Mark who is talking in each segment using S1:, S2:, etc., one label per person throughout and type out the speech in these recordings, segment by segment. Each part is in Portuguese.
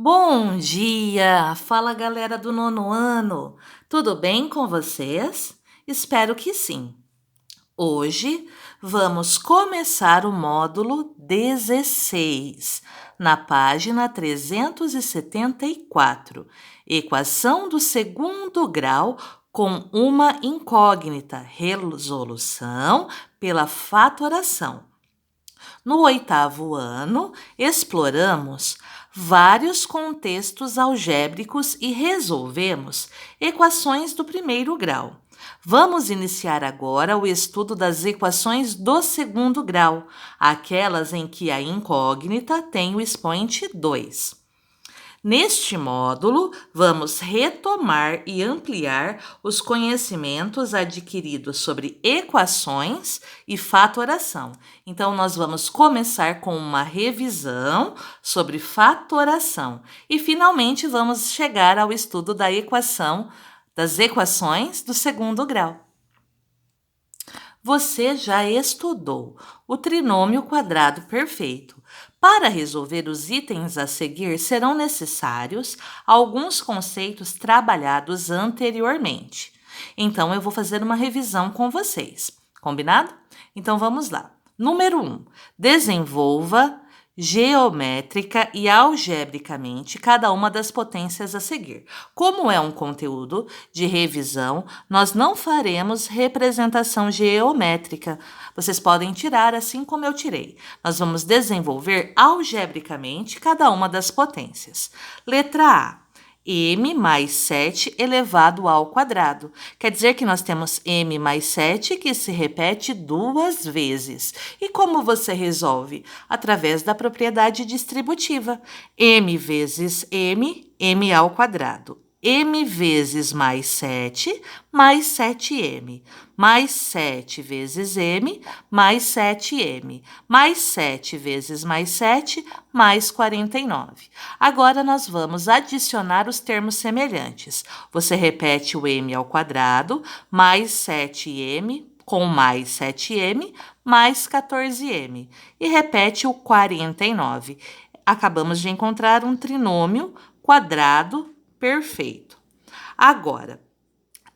S1: Bom dia! Fala galera do nono ano! Tudo bem com vocês? Espero que sim. Hoje vamos começar o módulo 16, na página 374, equação do segundo grau com uma incógnita, resolução pela fatoração. No oitavo ano, exploramos vários contextos algébricos e resolvemos equações do primeiro grau. Vamos iniciar agora o estudo das equações do segundo grau, aquelas em que a incógnita tem o expoente 2. Neste módulo, vamos retomar e ampliar os conhecimentos adquiridos sobre equações e fatoração. Então, nós vamos começar com uma revisão sobre fatoração e, finalmente, vamos chegar ao estudo das equações do segundo grau. Você já estudou o trinômio quadrado perfeito. Para resolver os itens a seguir, serão necessários alguns conceitos trabalhados anteriormente. Então, eu vou fazer uma revisão com vocês. Combinado? Então, vamos lá. Número 1. Desenvolva geométrica e algebricamente cada uma das potências a seguir. Como é um conteúdo de revisão, nós não faremos representação geométrica. Vocês podem tirar assim como eu tirei. Nós vamos desenvolver algebricamente cada uma das potências. Letra A. M mais 7 elevado ao quadrado. Quer dizer que nós temos M mais 7 que se repete duas vezes. E como você resolve? Através da propriedade distributiva. M vezes M, M ao quadrado. M vezes mais 7, mais 7M. Mais 7 vezes M, mais 7M. Mais 7 vezes mais 7, mais 49. Agora, nós vamos adicionar os termos semelhantes. Você repete o M ao quadrado, mais 7M, com mais 7M, mais 14M. E repete o 49. Acabamos de encontrar um trinômio quadrado perfeito. Agora,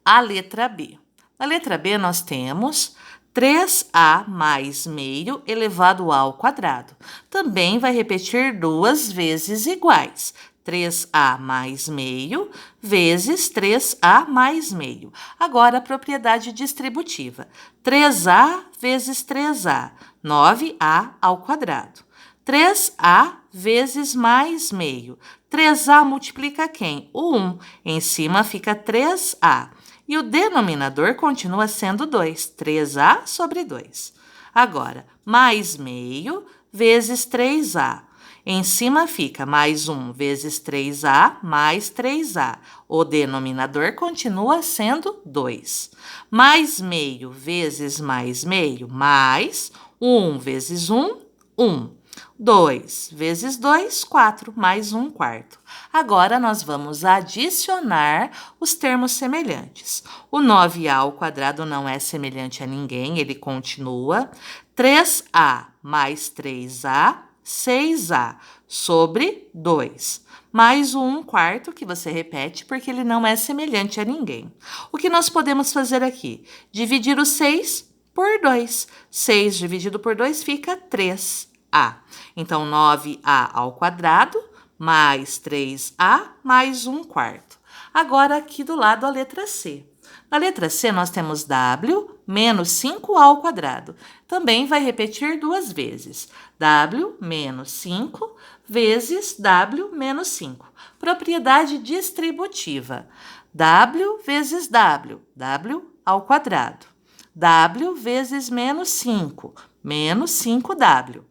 S1: a letra B. Na letra B, nós temos 3A mais meio elevado ao quadrado. Também vai repetir duas vezes iguais. 3A mais meio vezes 3A mais meio. Agora, a propriedade distributiva. 3A vezes 3A, 9A ao quadrado. 3A vezes mais meio. 3A multiplica quem? O 1. Em cima fica 3A. E o denominador continua sendo 2. 3A sobre 2. Agora, mais meio vezes 3A. Em cima fica mais 1 vezes 3A mais 3A. O denominador continua sendo 2. Mais meio vezes mais meio, mais 1 vezes 1, 1. 2 vezes 2, 4, mais 1 quarto. Agora, nós vamos adicionar os termos semelhantes. O 9A ao quadrado não é semelhante a ninguém, ele continua. 3A mais 3A, 6A, sobre 2. Mais o 1 quarto, que você repete, porque ele não é semelhante a ninguém. O que nós podemos fazer aqui? Dividir o 6 por 2. 6 dividido por 2 fica 3A. Então, 9A ao quadrado, mais 3A, mais 1 quarto. Agora, aqui do lado, a letra C. Na letra C, nós temos W menos 5A ao quadrado. Também vai repetir duas vezes. W menos 5 vezes W menos 5. Propriedade distributiva. W vezes W, W ao quadrado. W vezes menos 5, menos 5W.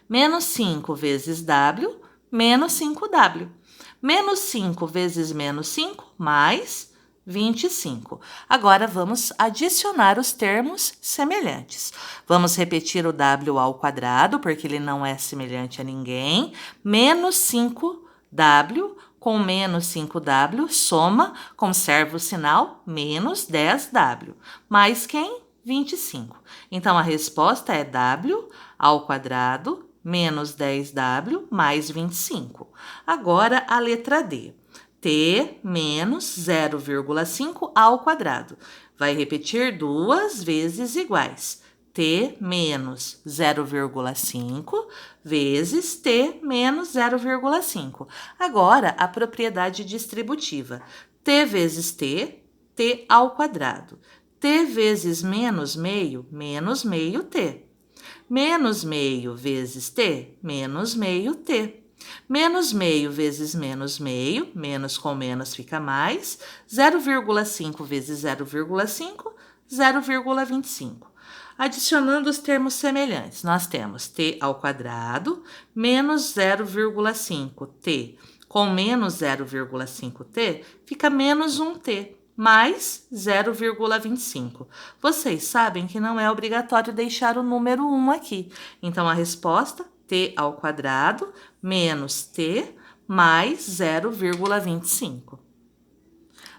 S1: Menos 5 vezes W, menos 5W. Menos 5 vezes menos 5, mais 25. Agora, vamos adicionar os termos semelhantes. Vamos repetir o W ao quadrado, porque ele não é semelhante a ninguém. Menos 5W com menos 5W, soma, conserva o sinal, menos 10W. Mais quem? 25. Então, a resposta é W ao quadrado menos 10w mais 25. Agora, a letra D. T menos 0,5 ao quadrado. Vai repetir duas vezes iguais. T menos 0,5 vezes T menos 0,5. Agora, a propriedade distributiva. T vezes T, T ao quadrado. T vezes menos meio T. Menos meio vezes T, menos meio T. Menos meio vezes menos meio, menos com menos fica mais. 0,5 vezes 0,5, 0,25. Adicionando os termos semelhantes, nós temos t ao quadrado menos 0,5t. Com menos 0,5t, fica menos 1t, mais 0,25. Vocês sabem que não é obrigatório deixar o número 1 aqui. Então, a resposta, t ao quadrado menos t mais 0,25.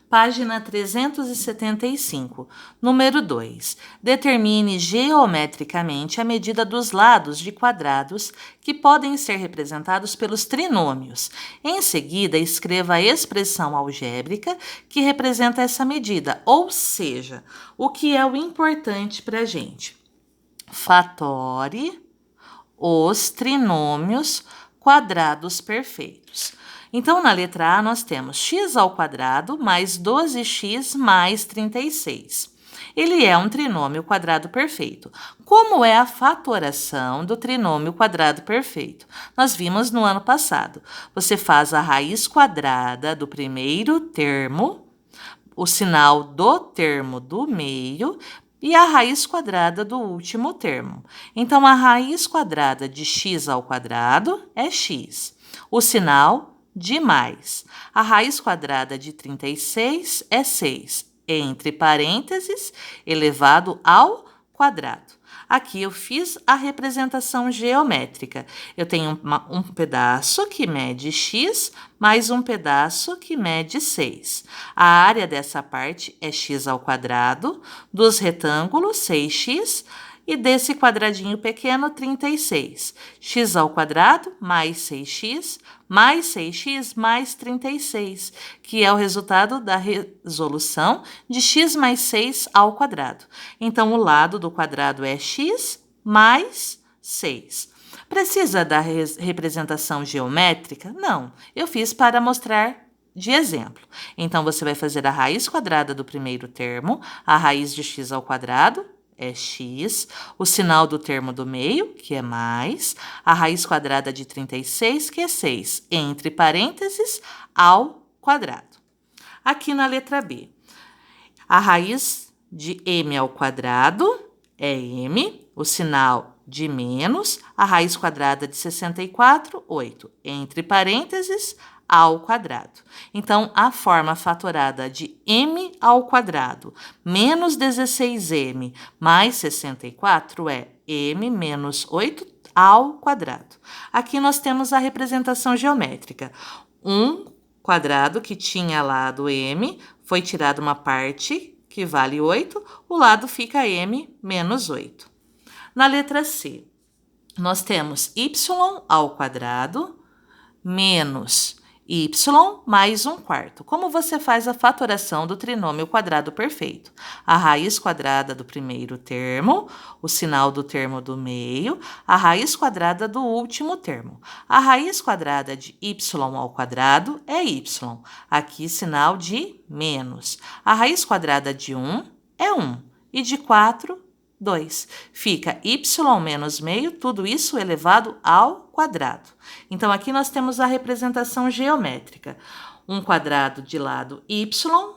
S1: Página 375, número 2. Determine geometricamente a medida dos lados de quadrados que podem ser representados pelos trinômios. Em seguida, escreva a expressão algébrica que representa essa medida, ou seja, o que é o importante para a gente. Fatore os trinômios quadrados perfeitos. Então, na letra A, nós temos x ao quadrado mais 12x mais 36. Ele é um trinômio quadrado perfeito. Como é a fatoração do trinômio quadrado perfeito? Nós vimos no ano passado. Você faz a raiz quadrada do primeiro termo, o sinal do termo do meio e a raiz quadrada do último termo. Então, a raiz quadrada de x ao quadrado é x. O sinal de mais. A raiz quadrada de 36 é 6, entre parênteses, elevado ao quadrado. Aqui eu fiz a representação geométrica. Eu tenho um pedaço que mede x, mais um pedaço que mede 6. A área dessa parte é x ao quadrado, dos retângulos 6x, e desse quadradinho pequeno, 36. X ao quadrado mais 6x mais 36, que é o resultado da resolução de x mais 6 ao quadrado. Então, o lado do quadrado é x mais 6. Precisa da representação geométrica? Não, eu fiz para mostrar de exemplo. Então, você vai fazer a raiz quadrada do primeiro termo, a raiz de x ao quadrado, é x, o sinal do termo do meio, que é mais, a raiz quadrada de 36, que é 6, entre parênteses, ao quadrado. Aqui na letra B, a raiz de m ao quadrado é m, o sinal de menos, a raiz quadrada de 64, 8, entre parênteses, ao quadrado. Então, a forma fatorada de m ao quadrado menos 16m mais 64 é m menos 8 ao quadrado. Aqui nós temos a representação geométrica. Um quadrado que tinha lado m, foi tirada uma parte que vale 8, o lado fica m menos 8. Na letra C, nós temos y ao quadrado menos y mais 1/4. Como você faz a fatoração do trinômio quadrado perfeito? A raiz quadrada do primeiro termo, o sinal do termo do meio, a raiz quadrada do último termo. A raiz quadrada de y ao quadrado é y. Aqui, sinal de menos. A raiz quadrada de 1 é 1 e de 4, 2. Fica y menos meio, tudo isso elevado ao quadrado. Então, aqui nós temos a representação geométrica. Um quadrado de lado y,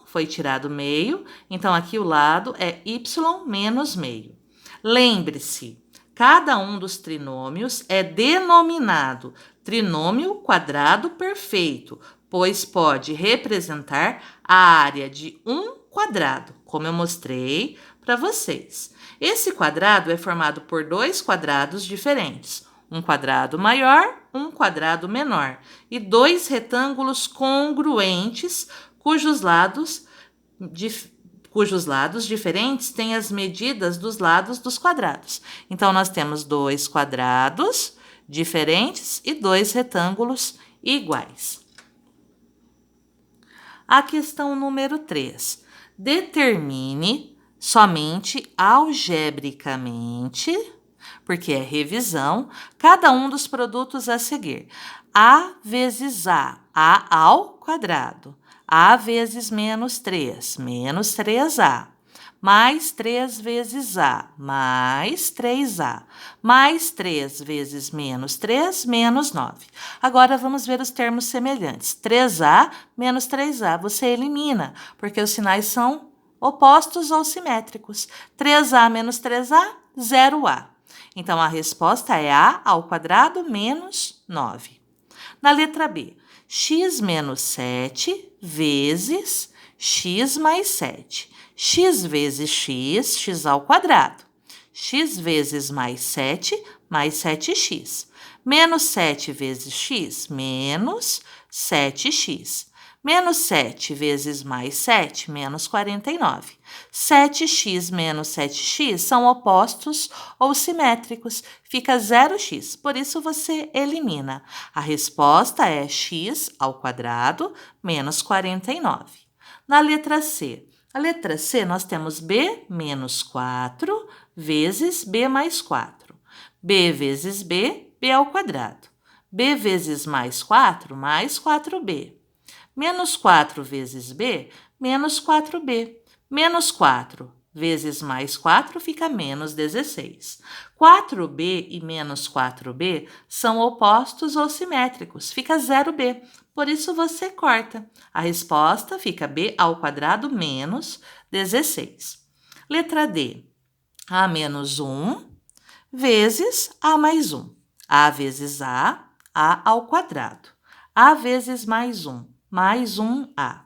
S1: foi tirado meio, então aqui o lado é y menos meio. Lembre-se, cada um dos trinômios é denominado trinômio quadrado perfeito, pois pode representar a área de um quadrado, como eu mostrei para vocês. Esse quadrado é formado por dois quadrados diferentes, um quadrado maior, um quadrado menor, e dois retângulos congruentes, cujos lados diferentes têm as medidas dos lados dos quadrados. Então, nós temos dois quadrados diferentes e 2 retângulos iguais. A questão número 3. Determine somente algebricamente, porque é revisão, cada um dos produtos a seguir. A vezes A ao quadrado. A vezes menos 3, menos 3A. Mais 3 vezes A, mais 3A. Mais 3 vezes menos 3, menos 9. Agora, vamos ver os termos semelhantes. 3A menos 3A, você elimina, porque os sinais são opostos ou simétricos. 3A menos 3A, 0A. Então, a resposta é A ao quadrado menos 9. Na letra B, x menos 7 vezes x mais 7. X vezes x, x ao quadrado. X vezes mais 7, mais 7x. Menos 7 vezes x, menos 7x. Menos 7 vezes mais 7, menos 49. 7x menos 7x são opostos ou simétricos. Fica 0x, por isso você elimina. A resposta é x ao quadrado menos 49. Na letra C. A letra C, nós temos b menos 4 vezes b mais 4. B vezes b, b ao quadrado. B vezes mais 4, mais 4b. Menos 4 vezes b, menos 4b. Menos 4 vezes mais 4 fica menos 16. 4b e menos 4b são opostos ou simétricos, fica 0b. Por isso, você corta. A resposta fica b ao quadrado menos 16. Letra D. A menos 1 vezes a mais 1. A vezes a ao quadrado. A vezes mais 1, mais 1a.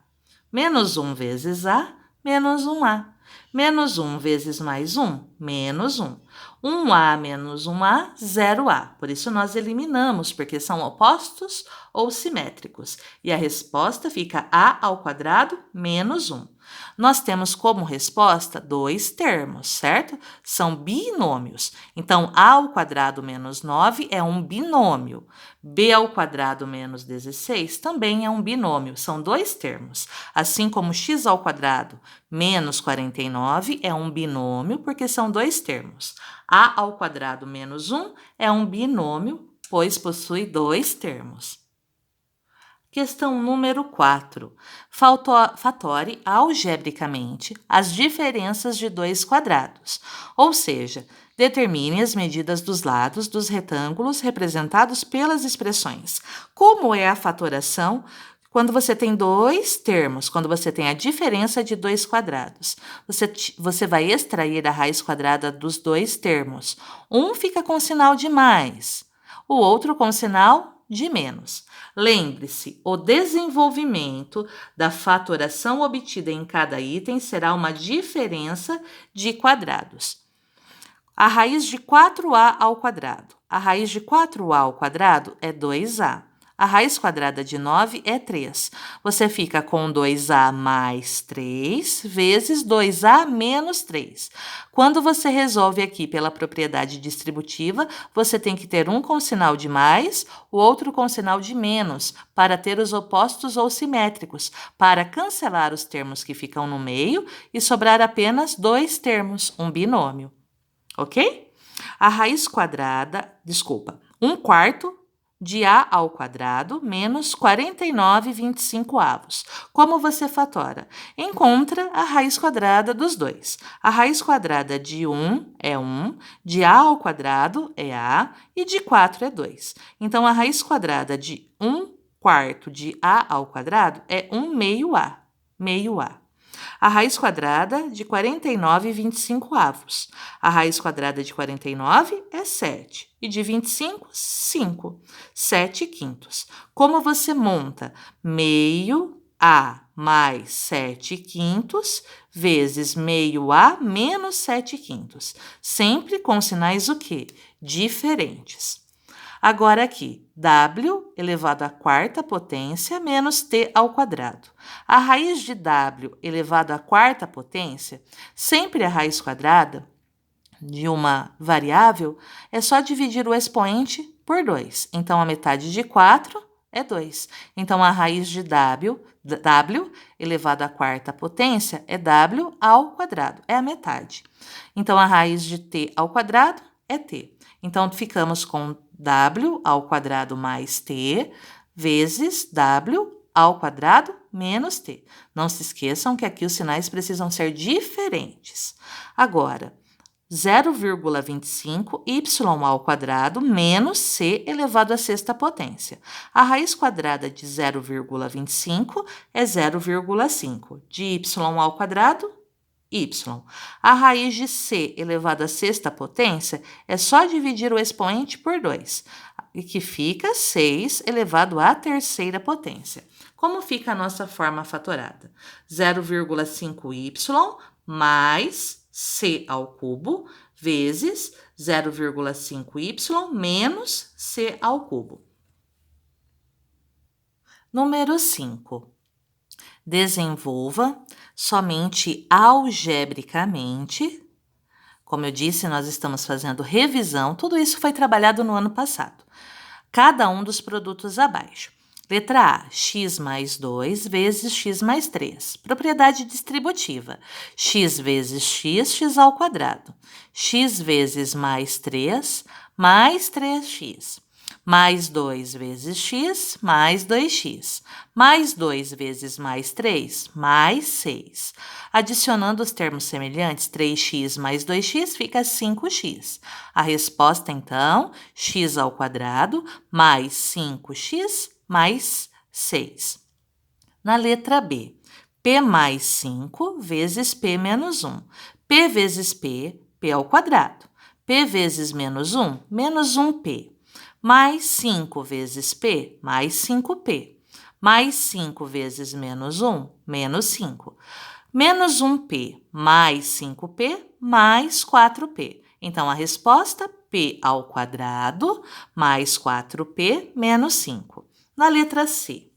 S1: Menos 1 vezes a, menos 1a. Menos 1 vezes mais 1, menos 1. 1a menos 1a, 0a. Por isso, nós eliminamos, porque são opostos ou simétricos. E a resposta fica a ao quadrado menos 1. Nós temos como resposta 2 termos, certo? São binômios. Então, a ao quadrado menos 9 é um binômio. B ao quadrado menos 16 também é um binômio. São 2 termos. Assim como x ao quadrado menos 49 é um binômio, porque são 2 termos. A ao quadrado menos 1 é um binômio, pois possui 2 termos. Questão número 4. Fatore algebricamente as diferenças de 2 quadrados, ou seja, determine as medidas dos lados dos retângulos representados pelas expressões. Como é a fatoração quando você tem 2 termos, quando você tem a diferença de 2 quadrados? Você vai extrair a raiz quadrada dos 2 termos. Um fica com sinal de mais, o outro com sinal de menos. Lembre-se, o desenvolvimento da fatoração obtida em cada item será uma diferença de quadrados. A raiz de 4a ao quadrado. A raiz de 4a ao quadrado é 2a. A raiz quadrada de 9 é 3. Você fica com 2a mais 3 vezes 2a menos 3. Quando você resolve aqui pela propriedade distributiva, você tem que ter um com sinal de mais, o outro com sinal de menos, para ter os opostos ou simétricos, para cancelar os termos que ficam no meio e sobrar apenas 2 termos, um binômio. Ok? A raiz quadrada, 1/4 de a ao quadrado menos 49/25. Como você fatora? Encontra a raiz quadrada dos dois. A raiz quadrada de 1 é 1, de a ao quadrado é a e de 4 é 2. Então, a raiz quadrada de 1/4 de a ao quadrado é 1/2a, meio a. A raiz quadrada de 49/25. A raiz quadrada de 49 é 7 e de 25, 5. 7/5. Como você monta? Meio a mais 7/5 vezes meio a menos 7/5. Sempre com sinais o quê? Diferentes. Agora aqui, w elevado à quarta potência menos t ao quadrado. A raiz de w elevado à quarta potência, sempre a raiz quadrada de uma variável, é só dividir o expoente por 2. Então, a metade de 4 é 2. Então, a raiz de w elevado à quarta potência é w ao quadrado, é a metade. Então, a raiz de t ao quadrado é t. Então, ficamos com w ao quadrado mais t vezes w ao quadrado menos t. Não se esqueçam que aqui os sinais precisam ser diferentes. Agora, 0,25 y ao quadrado menos c elevado à sexta potência. A raiz quadrada de 0,25 é 0,5. De y ao quadrado, y. A raiz de c elevado à sexta potência é só dividir o expoente por 2, e que fica 6 elevado à terceira potência. Como fica a nossa forma fatorada? 0,5y mais c ao cubo vezes 0,5y menos c ao cubo. Número 5. Desenvolva somente algebricamente. Como eu disse, nós estamos fazendo revisão. Tudo isso foi trabalhado no ano passado. Cada um dos produtos abaixo. Letra A, x mais 2 vezes x mais 3. Propriedade distributiva. X vezes x, x ao quadrado. X vezes mais 3, mais 3x. Mais 2 vezes x, mais 2x. Mais 2 vezes mais 3, mais 6. Adicionando os termos semelhantes, 3x mais 2x fica 5x. A resposta, então, x ao quadrado mais 5x mais 6. Na letra B, P mais 5 vezes P menos 1. P vezes P, P ao quadrado. P vezes menos 1, menos 1P. Mais 5 vezes P, mais 5P. Mais 5 vezes menos 1, menos 5. Menos 1P mais 5P mais 4P. Então, a resposta, P ao quadrado mais 4P menos 5. Na letra C,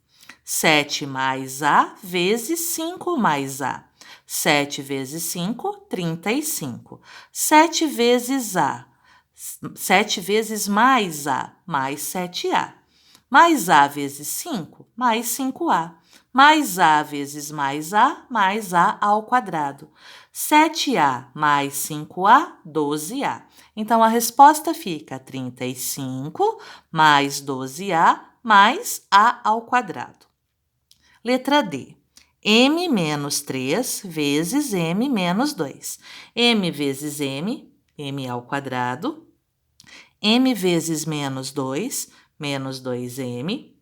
S1: 7 mais A vezes 5 mais A. 7 vezes 5, 35. 7 vezes A, 7 vezes mais A, mais 7A. Mais A vezes 5, mais 5A. Mais A vezes mais A ao quadrado. 7A mais 5A, 12A. Então, a resposta fica 35 mais 12A mais A ao quadrado. Letra D. M menos 3 vezes M menos 2. M vezes M, M ao quadrado. M vezes menos 2, menos 2M.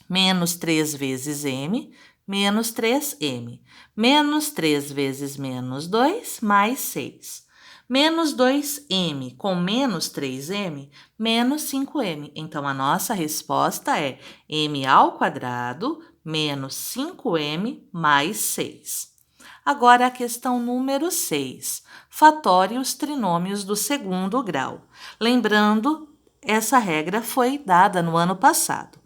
S1: Menos 3 vezes M, menos 3M. Menos 3 vezes menos 2, mais 6. Menos 2m com menos 3m, menos 5m. Então, a nossa resposta é m ao quadrado menos 5m mais 6. Agora, a questão número 6. Fatório os trinômios do segundo grau. Lembrando, essa regra foi dada no ano passado.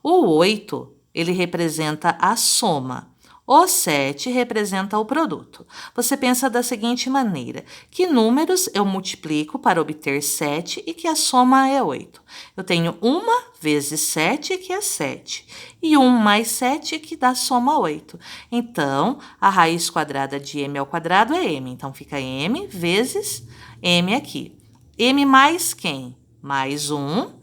S1: O 8, ele representa a soma. O 7 representa o produto. Você pensa da seguinte maneira, que números eu multiplico para obter 7 e que a soma é 8? Eu tenho 1 vezes 7, que é 7, e 1 mais 7, que dá soma 8. Então, a raiz quadrada de m ao quadrado é m. Então, fica m vezes m aqui. M mais quem? Mais 1.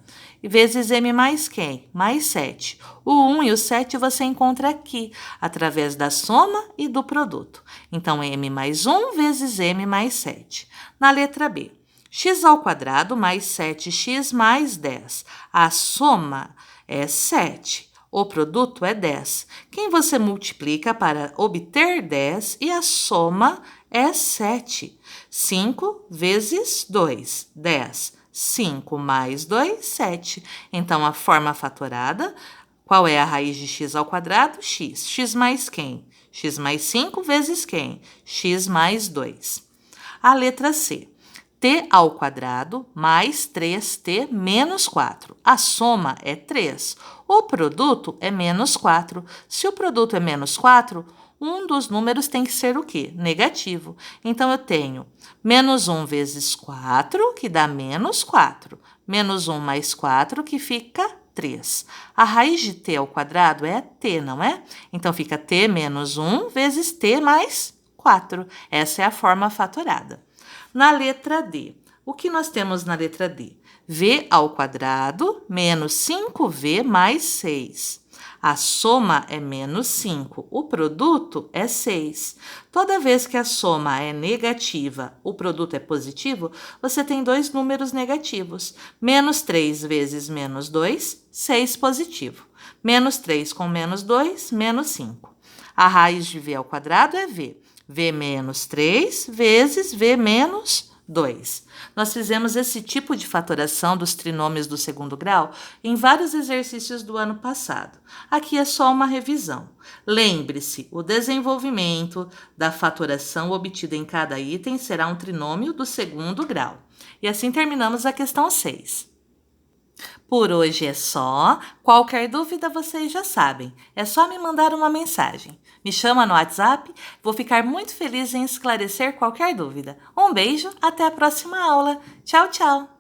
S1: Vezes m mais quem? Mais 7. O 1 e o 7 você encontra aqui, através da soma e do produto. Então, m mais 1 vezes m mais 7. Na letra B, x ao quadrado mais 7x mais 10. A soma é 7. O produto é 10. Quem você multiplica para obter 10 e a soma é 7. 5 vezes 2, 10. 5 mais 2, 7. Então, a forma fatorada, qual é a raiz de x ao quadrado? X. X mais quem? X mais 5 vezes quem? X mais 2. A letra C. T ao quadrado mais 3t menos 4. A soma é 3. O produto é menos 4. Se o produto é menos 4, um dos números tem que ser o quê? Negativo. Então, eu tenho menos 1 vezes 4, que dá menos 4. Menos 1 mais 4, que fica 3. A raiz de t ao quadrado é t, não é? Então, fica t menos 1 vezes t mais 4. Essa é a forma fatorada. Na letra D, o que nós temos na letra D? V ao quadrado menos 5v mais 6. A soma é menos 5, o produto é 6. Toda vez que a soma é negativa, o produto é positivo, você tem dois números negativos. Menos 3 vezes menos 2, 6 positivo. Menos 3 com menos 2, menos 5. A raiz de v ao quadrado é v. V menos 3 vezes v menos 2. Nós fizemos esse tipo de fatoração dos trinômios do segundo grau em vários exercícios do ano passado. Aqui é só uma revisão. Lembre-se, o desenvolvimento da fatoração obtida em cada item será um trinômio do segundo grau. E assim terminamos a questão 6. Por hoje é só. Qualquer dúvida vocês já sabem. É só me mandar uma mensagem. Me chama no WhatsApp. Vou ficar muito feliz em esclarecer qualquer dúvida. Um beijo, até a próxima aula. Tchau, tchau!